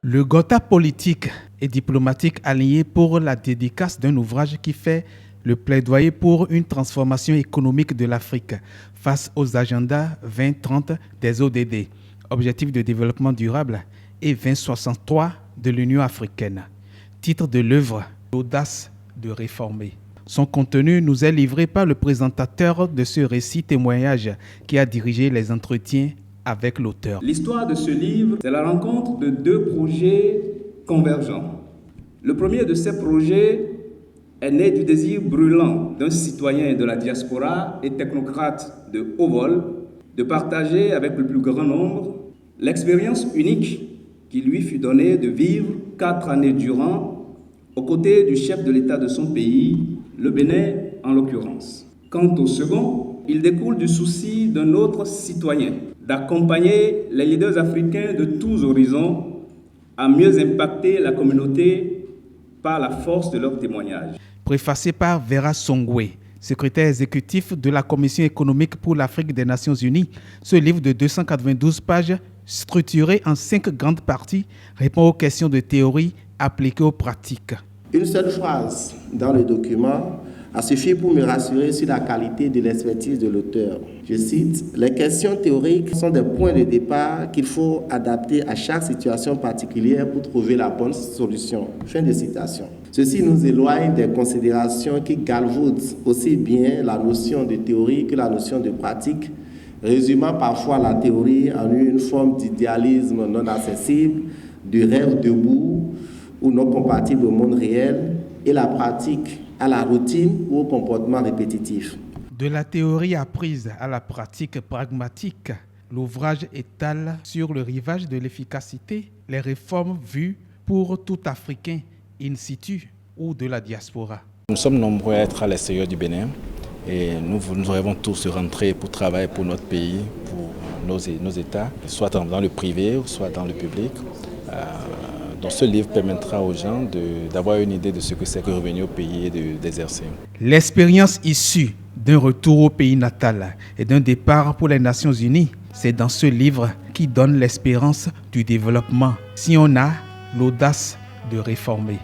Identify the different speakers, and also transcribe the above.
Speaker 1: Le Gotha politique et diplomatique aligné pour la dédicace d'un ouvrage qui fait le plaidoyer pour une transformation économique de l'Afrique face aux agendas 2030 des ODD, Objectifs de développement durable, et 2063 de l'Union africaine. Titre de l'œuvre, l'audace de réformer. Son contenu nous est livré par le présentateur de ce récit témoignage qui a dirigé les entretiens avec l'auteur.
Speaker 2: L'histoire de ce livre, c'est la rencontre de deux projets convergents. Le premier de ces projets est né du désir brûlant d'un citoyen de la diaspora et technocrate de haut vol de partager avec le plus grand nombre l'expérience unique qui lui fut donnée de vivre 4 années durant aux côtés du chef de l'État de son pays, le Bénin en l'occurrence. Quant au second, il découle du souci d'un autre citoyen, d'accompagner les leaders africains de tous horizons à mieux impacter la communauté par la force de leur témoignage.
Speaker 1: Préfacé par Vera Songwe, secrétaire exécutif de la Commission économique pour l'Afrique des Nations Unies, ce livre de 292 pages, structuré en 5 grandes parties, répond aux questions de théorie appliquées aux pratiques.
Speaker 3: Une seule phrase dans le document a suffi pour me rassurer sur la qualité de l'expertise de l'auteur. Je cite, « Les questions théoriques sont des points de départ qu'il faut adapter à chaque situation particulière pour trouver la bonne solution. » Fin de citation. Ceci nous éloigne des considérations qui galvaudent aussi bien la notion de théorie que la notion de pratique, résumant parfois la théorie en une forme d'idéalisme non accessible, de rêve debout ou non compatible au monde réel, et la pratique à la routine ou au comportement répétitif.
Speaker 1: De la théorie apprise à la pratique pragmatique, l'ouvrage étale sur le rivage de l'efficacité les réformes vues pour tout Africain in situ ou de la diaspora.
Speaker 4: Nous sommes nombreux à être à l'extérieur du Bénin et nous rêvons tous de rentrer pour travailler pour notre pays, pour nos États, soit dans le privé ou soit dans le public. Donc ce livre permettra aux gens d'avoir une idée de ce que c'est que revenir au pays et d'exercer.
Speaker 1: L'expérience issue d'un retour au pays natal et d'un départ pour les Nations Unies, c'est dans ce livre qui donne l'espérance du développement si on a l'audace de réformer.